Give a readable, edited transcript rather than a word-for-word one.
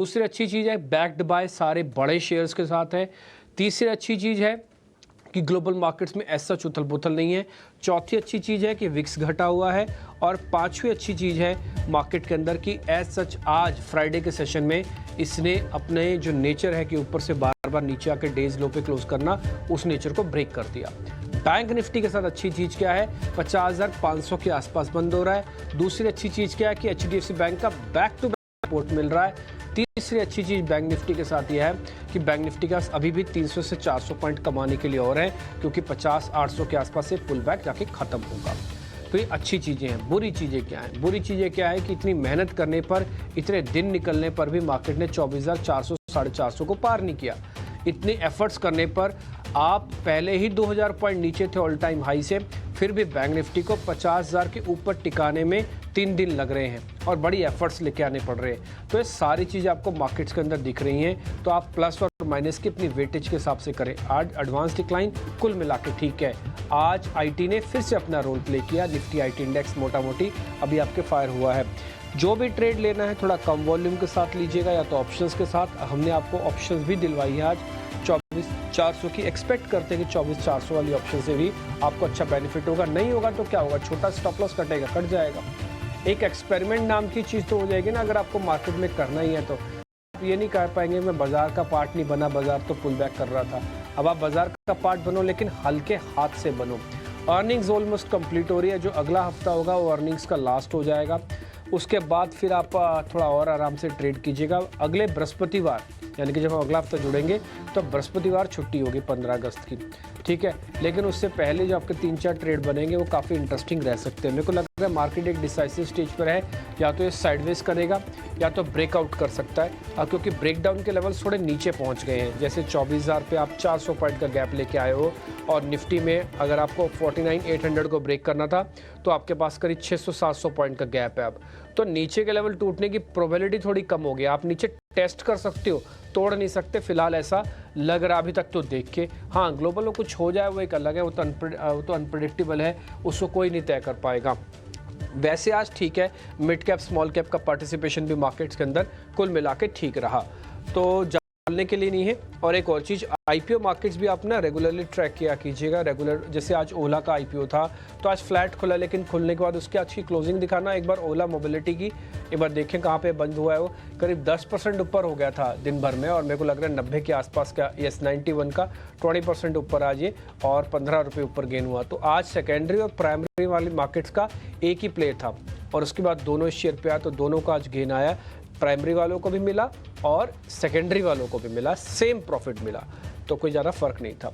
दूसरी अच्छी चीज़ है बैक्ड बाय सारे बड़े शेयर्स के साथ है। तीसरी अच्छी चीज़ है कि ग्लोबल मार्केट्स में ऐसा उथल पुथल नहीं है। चौथी अच्छी चीज़ है कि विक्स घटा हुआ है। और पांचवी अच्छी चीज़ है मार्केट के अंदर कि एज सच आज फ्राइडे के सेशन में इसने अपने जो नेचर है कि ऊपर से बार बार नीचे आकर डेज लो पे क्लोज करना, उस नेचर को ब्रेक कर दिया। बैंक निफ्टी के साथ अच्छी चीज़ क्या है, 50,500 के आसपास बंद हो रहा है। दूसरी अच्छी चीज़ क्या है कि HDFC बैंक का बैक टू बैक सपोर्ट मिल रहा है। तीसरी अच्छी चीज़ बैंक निफ्टी के साथ यह है कि बैंक निफ्टी का अभी भी 300 से 400 पॉइंट कमाने के लिए और है, क्योंकि 50,800 के आसपास से पुल बैक जाके ख़त्म होगा। तो ये अच्छी चीज़ें हैं। बुरी चीज़ें क्या हैं? बुरी चीज़ें क्या है कि इतनी मेहनत करने पर, इतने दिन निकलने पर भी मार्केट ने 24,400 450 को पार नहीं किया। इतने एफर्ट्स करने पर आप पहले ही 2000 पॉइंट नीचे थे ऑल टाइम हाई से, फिर भी बैंक निफ्टी को 50,000 के ऊपर टिकाने में 3 दिन लग रहे हैं और बड़ी एफर्ट्स लेके आने पड़ रहे हैं। तो ये सारी चीज़ें आपको मार्केट्स के अंदर दिख रही हैं। तो आप प्लस और माइनस की अपनी वेटेज के हिसाब से करें। आज एडवांस डिक्लाइन कुल मिला के ठीक है। आज आईटी ने फिर से अपना रोल प्ले किया। निफ्टी आईटी इंडेक्स मोटा मोटी अभी आपके फायर हुआ है। जो भी ट्रेड लेना है थोड़ा कम वॉल्यूम के साथ लीजिएगा या तो ऑप्शंस के साथ। हमने आपको ऑप्शंस भी दिलवाई है आज 24,400 की। एक्सपेक्ट करते हैं कि 24,400 वाली ऑप्शन से भी आपको अच्छा बेनिफिट होगा। नहीं होगा तो क्या होगा, छोटा स्टॉप लॉस कटेगा, कट जाएगा। एक एक्सपेरिमेंट नाम की चीज़ तो हो जाएगी ना। अगर आपको मार्केट में करना ही है तो आप ये नहीं कह पाएंगे मैं बाजार का पार्ट नहीं बना, बाजार तो पुल बैक कर रहा था। अब आप बाजार का पार्ट बनो, लेकिन हल्के हाथ से बनो। अर्निंग्स ऑलमोस्ट कंप्लीट हो रही है। जो अगला हफ्ता होगा वो अर्निंग्स का लास्ट हो जाएगा। उसके बाद फिर आप थोड़ा और आराम से ट्रेड कीजिएगा। अगले बृहस्पतिवार यानी कि जब हम अगला हफ्ता जुड़ेंगे तो बृहस्पतिवार छुट्टी होगी 15 अगस्त की, ठीक है। लेकिन उससे पहले जो आपके 3-4 ट्रेड बनेंगे वो काफ़ी इंटरेस्टिंग रह सकते हैं। मेरे को लग रहा है मार्केट एक डिसाइसिव स्टेज पर है। या तो ये साइडवेज करेगा या तो ब्रेकआउट कर सकता है, क्योंकि ब्रेकडाउन के लेवल्स थोड़े नीचे पहुंच गए हैं। जैसे 24,000 पे आप 400 पॉइंट का गैप लेके आए हो, और निफ्टी में अगर आपको 49,800 को ब्रेक करना था तो आपके पास करीब 600-700 पॉइंट का गैप है। अब तो नीचे के लेवल टूटने की प्रोबेबिलिटी थोड़ी कम हो गई। आप नीचे टेस्ट कर सकते हो, तोड़ नहीं सकते फिलहाल, ऐसा लग रहा अभी तक तो देख के। हाँ, ग्लोबल में कुछ हो जाए वो एक अलग है, वो तो अनप्रेडिक्टेबल है, उसको कोई नहीं तय कर पाएगा। वैसे आज ठीक है, मिड कैप स्मॉल कैप का पार्टिसिपेशन भी मार्केट्स के अंदर कुल मिला के ठीक रहा। तो जानने के लिए नहीं है। और एक और चीज़, आईपीओ मार्केट्स भी आप ना रेगुलरली ट्रैक किया कीजिएगा। रेगुलर जैसे आज ओला का आईपीओ था तो आज फ्लैट खुला, लेकिन खुलने के बाद उसकी अच्छी क्लोजिंग दिखाना। एक बार ओला मोबिलिटी की एक बार देखें कहाँ पे बंद हुआ है। वो करीब 10% ऊपर हो गया था दिन भर में, और मेरे को लग रहा है 90 के आसपास का, यस 91 का 20% ऊपर आज ये, और 15 रुपये ऊपर गेन हुआ। तो आज सेकेंडरी और प्राइमरी वाली मार्केट्स का एक ही प्ले था, और उसके बाद दोनों शेयर पे आया तो दोनों का आज गेन आया। प्राइमरी वालों को भी मिला और सेकेंडरी वालों को भी मिला, सेम प्रॉफिट मिला, तो कोई ज़्यादा फर्क नहीं था।